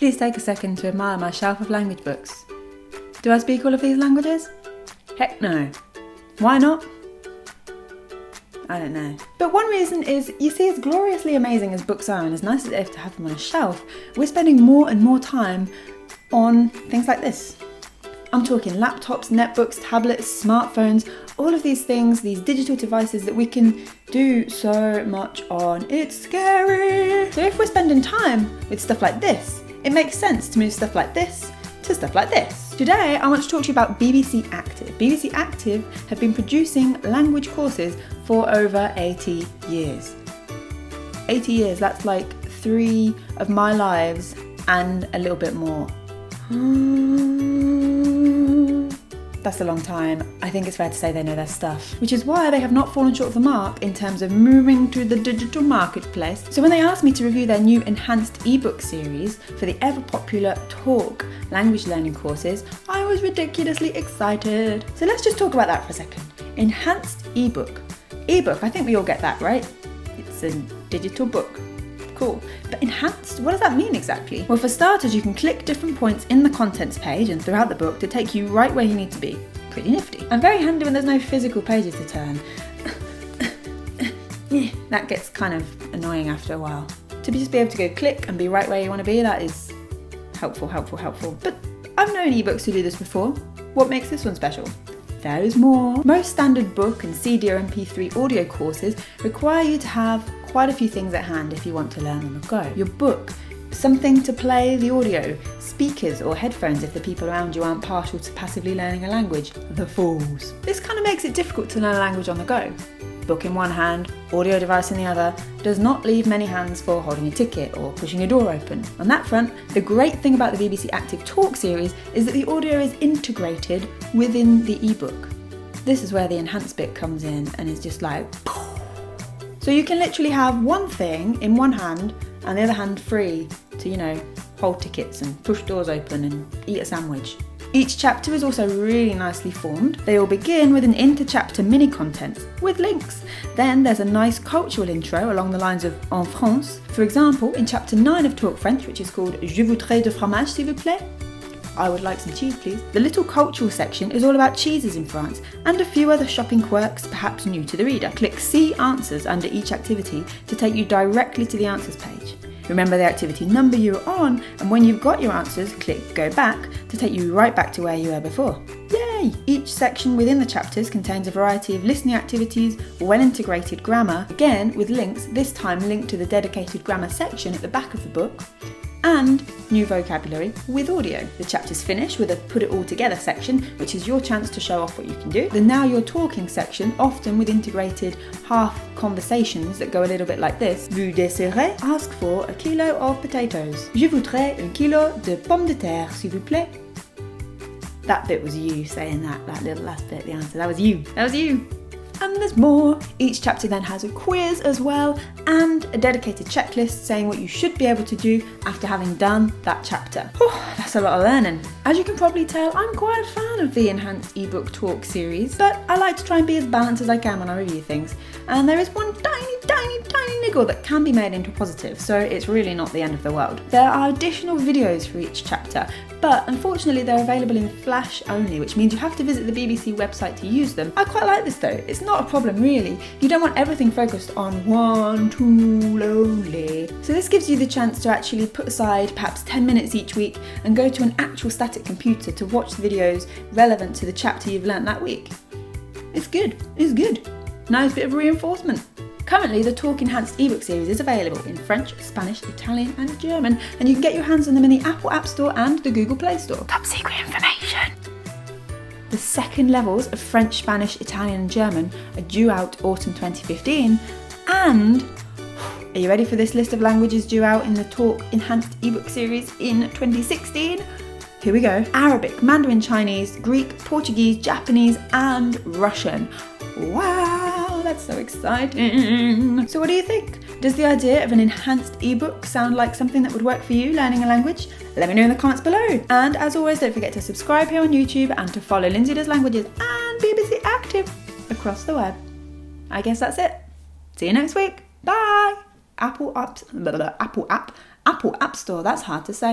Please take a second to admire my shelf of language books. Do I speak all of these languages? Heck no. Why not? I don't know. But one reason is, you see, as gloriously amazing as books are, and as nice as it is to have them on a shelf, we're spending more and more time on things like this. I'm talking laptops, netbooks, tablets, smartphones, all of these things, these digital devices that we can do so much on. It's scary. So if we're spending time with stuff like this, it makes sense to move stuff like this to stuff like this. Today, I want to talk to you about BBC Active. BBC Active have been producing language courses for over 80 years. 80 years, that's like 3 of my lives and a little bit more. That's a long time. I think it's fair to say they know their stuff, which is why they have not fallen short of the mark in terms of moving to the digital marketplace. So when they asked me to review their new enhanced ebook series for the ever popular Talk language learning courses, I was ridiculously excited. So let's just talk about that for a second. Enhanced ebook. Ebook, I think we all get that, right? It's a digital book. Cool. But enhanced, what does that mean exactly? Well, for starters, you can click different points in the contents page and throughout the book to take you right where you need to be. Pretty nifty. And very handy when there's no physical pages to turn. That gets kind of annoying after a while. To just be able to go click and be right where you want to be, that is helpful. But I've known ebooks to do this before. What makes this one special? There is more. Most standard book and CD or MP3 audio courses require you to have quite a few things at hand if you want to learn on the go. Your book, something to play the audio, speakers or headphones if the people around you aren't partial to passively learning a language. The fools. This kind of makes it difficult to learn a language on the go. Book in one hand, audio device in the other, does not leave many hands for holding a ticket or pushing a door open. On that front, the great thing about the BBC Active Talk series is that the audio is integrated within the ebook. This is where the enhanced bit comes in and is just like... So you can literally have one thing in one hand and the other hand free to, hold tickets and push doors open and eat a sandwich. Each chapter is also really nicely formed. They all begin with an inter-chapter mini-content with links. Then there's a nice cultural intro along the lines of En France. For example, in chapter 9 of Talk French, which is called Je voudrais de fromage s'il vous plaît. I would like some cheese, please. The little cultural section is all about cheeses in France and a few other shopping quirks perhaps new to the reader. Click See Answers under each activity to take you directly to the answers page. Remember the activity number you were on, and when you've got your answers, click Go Back to take you right back to where you were before. Yay! Each section within the chapters contains a variety of listening activities, well-integrated grammar, again with links, this time linked to the dedicated grammar section at the back of the book, and new vocabulary with audio. The chapters finish with a Put It All Together section, which is your chance to show off what you can do. The Now You're Talking section, often with integrated half conversations that go a little bit like this. Vous désirez? Ask for a kilo of potatoes. Je voudrais un kilo de pommes de terre, s'il vous plaît. That bit was you saying that little last bit, the answer. That was you. And there's more. Each chapter then has a quiz as well and a dedicated checklist saying what you should be able to do after having done that chapter. That's a lot of learning. As you can probably tell, I'm quite a fan of the enhanced ebook talk series, but I like to try and be as balanced as I can when I review things. And there is one tiny niggle that can be made into a positive, so it's really not the end of the world. There are additional videos for each chapter, but unfortunately they're available in Flash only, which means you have to visit the BBC website to use them. I quite like this though. It's not a problem really. You don't want everything focused on one tool only. So this gives you the chance to actually put aside perhaps 10 minutes each week and go to an actual static computer to watch the videos relevant to the chapter you've learnt that week. It's good. Nice bit of reinforcement. Currently, the Talk Enhanced ebook series is available in French, Spanish, Italian and German, and you can get your hands on them in the Apple App Store and the Google Play Store. Top secret information! The second levels of French, Spanish, Italian and German are due out autumn 2015, and are you ready for this list of languages due out in the Talk Enhanced ebook series in 2016? Here we go. Arabic, Mandarin Chinese, Greek, Portuguese, Japanese and Russian. Wow, that's so exciting. So what do you think? Does the idea of an enhanced ebook sound like something that would work for you learning a language? Let me know in the comments below. And as always, don't forget to subscribe here on YouTube and to follow Lindsay Does Languages and BBC Active across the web. I guess that's it. See you next week. Bye. Apple App Store, that's hard to say.